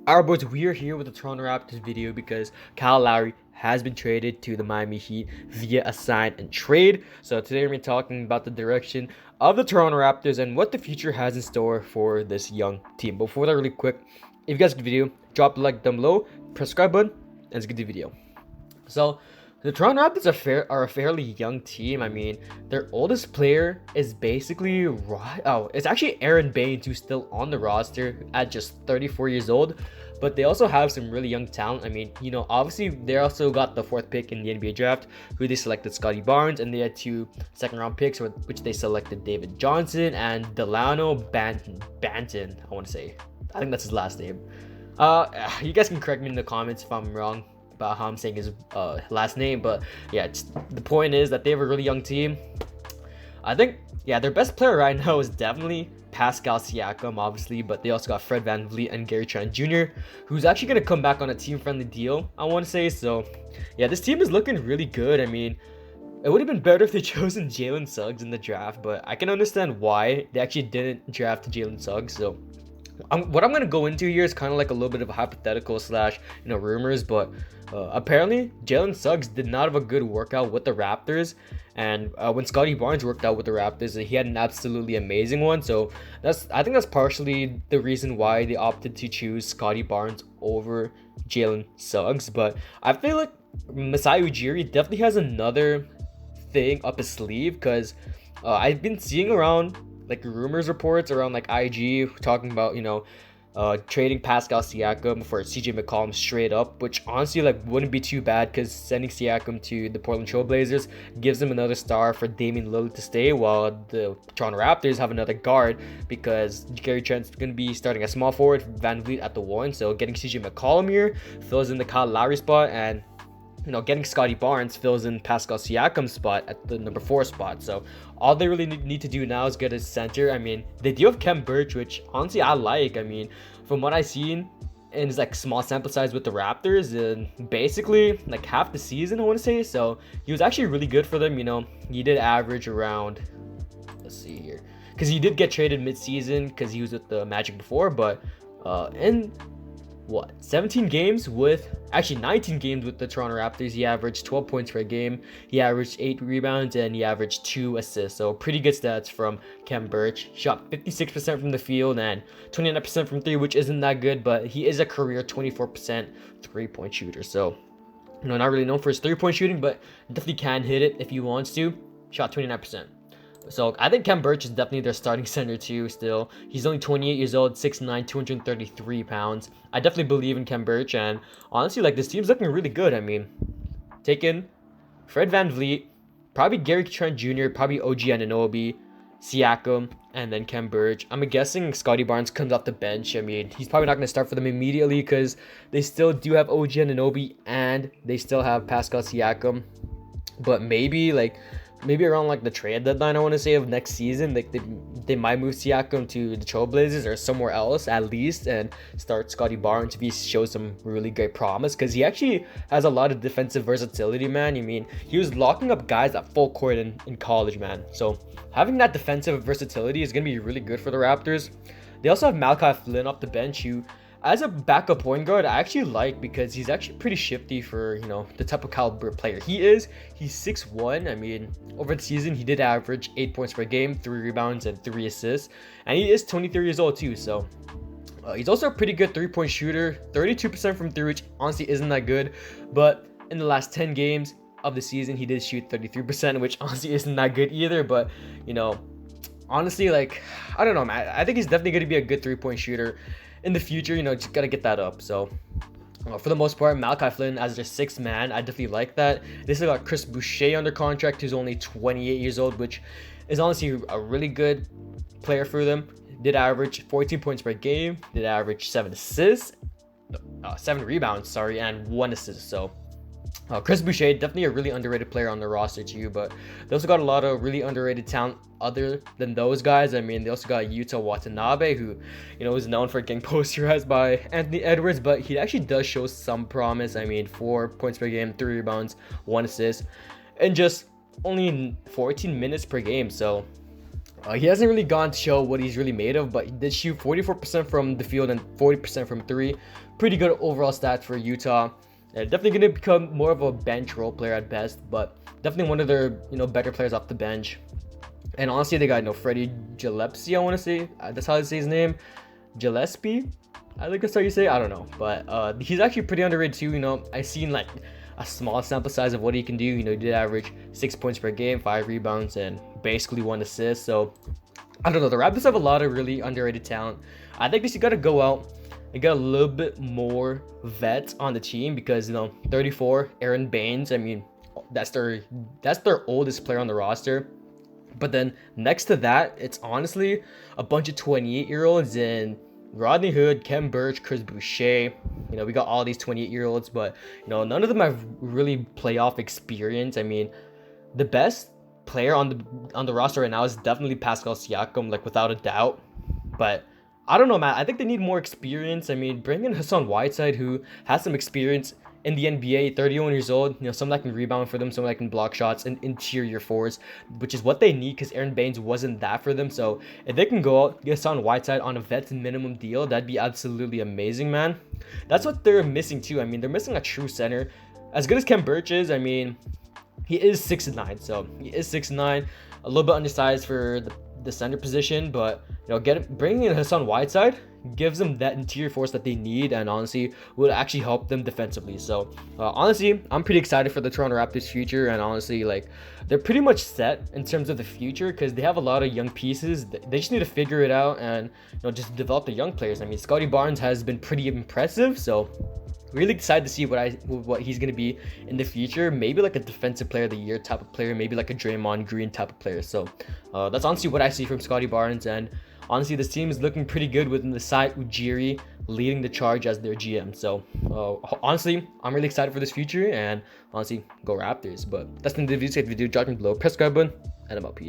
Our boys, we are here with the Toronto Raptors video because Kyle Lowry has been traded to the Miami Heat via a sign and trade. So today we're going to be talking about the direction of the Toronto Raptors and what the future has in store for this young team. Before that, really quick, if you guys like the video, drop a like down below, press subscribe button, and let's get the video. So the Toronto Raptors are a fairly young team. I mean, their oldest player is basically it's actually Aaron Baines, who's still on the roster at just 34 years old. But they also have some really young talent. I mean, obviously they also got the 4th pick in the NBA draft, who they selected Scotty Barnes, and they had 2 second-round picks, which they selected David Johnson and Delano Banton. I want to say, I think that's his last name. You guys can correct me in the comments if I'm wrong about how I'm saying his last name, but yeah, the point is that they have a really young team. I think, yeah, their best player right now is definitely Pascal Siakam, obviously, but they also got Fred VanVleet and Gary Trent Jr., who's actually going to come back on a team-friendly deal, I want to say. So, yeah, this team is looking really good. I mean, it would have been better if they chosen Jalen Suggs in the draft, but I can understand why they actually didn't draft Jalen Suggs. So, what I'm going to go into here is kind of like a little bit of a hypothetical / rumors, but apparently Jalen Suggs did not have a good workout with the Raptors, and when Scotty Barnes worked out with the Raptors, he had an absolutely amazing one. So I think that's partially the reason why they opted to choose Scotty Barnes over Jalen Suggs. But I feel like Masai Ujiri definitely has another thing up his sleeve, because I've been seeing around like rumors reports around like IG talking about trading Pascal Siakam for CJ McCollum straight up, which honestly wouldn't be too bad, because sending Siakam to the Portland Trail Blazers gives them another star for Damian Lillard to stay, while the Toronto Raptors have another guard, because Gary Trent's going to be starting a small forward, VanVleet at the 1, so getting CJ McCollum here fills in the Kyle Lowry spot, and getting Scotty Barnes fills in Pascal Siakam's spot at the number 4 spot. So all they really need to do now is get a center. I mean, they do have Khem Birch, which honestly I like. I mean, from what I've seen in his small sample size with the Raptors, and basically half the season, I want to say. So he was actually really good for them. He did average around, let's see here, because he did get traded mid-season because he was with the Magic before, but in 19 games with the Toronto Raptors, he averaged 12 points per game, he averaged 8 rebounds, and he averaged 2 assists. So pretty good stats from Khem Birch. Shot 56% from the field and 29% from 3, which isn't that good, but he is a career 24% 3-point shooter. So not really known for his 3-point shooting, but definitely can hit it if he wants to. Shot 29%. So I think Khem Birch is definitely their starting center too still. He's only 28 years old, 6'9", 233 pounds. I definitely believe in Khem Birch, and honestly, this team's looking really good. I mean, taking Fred VanVleet, probably Gary Trent Jr., probably OG Anunoby, Siakam, and then Khem Birch. I'm guessing Scotty Barnes comes off the bench. I mean, he's probably not going to start for them immediately because they still do have OG Anunoby and they still have Pascal Siakam. But maybe around the trade deadline, I want to say, of next season, they might move Siakam to the Trailblazers or somewhere else at least, and start Scotty Barnes if he shows some really great promise, because he actually has a lot of defensive versatility, man. I mean, he was locking up guys at full court in college, man. So having that defensive versatility is going to be really good for the Raptors. They also have Malachi Flynn off the bench, who, as a backup point guard, I actually like, because he's actually pretty shifty for, the type of caliber player he is. He's 6'1". I mean, over the season, he did average 8 points per game, 3 rebounds, and 3 assists. And he is 23 years old, too. So he's also a pretty good 3-point shooter, 32% from 3, which honestly isn't that good. But in the last 10 games of the season, he did shoot 33%, which honestly isn't that good either. But, honestly, I don't know, man. I think he's definitely going to be a good 3-point shooter in the future. Just gotta get that up. So for the most part, Malachi Flynn as their 6th man, I definitely like that. They still got Chris Boucher under contract, who's only 28 years old, which is honestly a really good player for them. Did average 14 points per game, did average 7 rebounds, and 1 assist. So Chris Boucher, definitely a really underrated player on the roster too, but they also got a lot of really underrated talent other than those guys. I mean, they also got Yuta Watanabe, who, is known for getting posterized by Anthony Edwards, but he actually does show some promise. I mean, 4 points per game, 3 rebounds, 1 assist, and just only 14 minutes per game. So He hasn't really gone to show what he's really made of, but he did shoot 44% from the field and 40% from three. Pretty good overall stats for Utah. Definitely going to become more of a bench role player at best, but definitely one of their better players off the bench. And honestly, they got Freddie Gillespie, I want to say. That's how I say his name. Gillespie? I think that's how you say it. I don't know. But he's actually pretty underrated too. I've seen like a small sample size of what he can do. He did average 6 points per game, 5 rebounds, and basically 1 assist. So I don't know. The Raptors have a lot of really underrated talent. I think they just got to go out and get a little bit more vets on the team because 34, Aaron Baines. I mean, that's their oldest player on the roster. But then next to that, it's honestly a bunch of 28-year-olds in Rodney Hood, Kem Birch, Chris Boucher. We got all these 28-year-olds, but none of them have really playoff experience. I mean, the best player on the roster right now is definitely Pascal Siakam, like without a doubt. But I don't know, man. I think they need more experience. I mean, bring in Hassan Whiteside, who has some experience in the NBA, 31 years old, someone that can rebound for them, someone that can block shots and interior fours, which is what they need because Aaron Baines wasn't that for them. So if they can go out, get Hassan Whiteside on a vet minimum deal, that'd be absolutely amazing, man. That's what they're missing too. I mean, they're missing a true center. As good as Kem Birch is, I mean, he is 6'9", so he is 6'9", a little bit undersized for the center position, but bringing in Hassan Whiteside gives them that interior force that they need, and honestly will actually help them defensively. So honestly, I'm pretty excited for the Toronto Raptors future, and honestly, like, they're pretty much set in terms of the future because they have a lot of young pieces. They just need to figure it out and just develop the young players. I mean, Scotty Barnes has been pretty impressive, so really excited to see what he's going to be in the future. Maybe like a defensive player of the year type of player, maybe like a Draymond Green type of player. So that's honestly what I see from Scotty Barnes, and honestly this team is looking pretty good with Masai Ujiri leading the charge as their GM. So honestly, I'm really excited for this future, and honestly, go Raptors. But that's the end of the video. Drop me below, press subscribe button, and I'm out. Peace.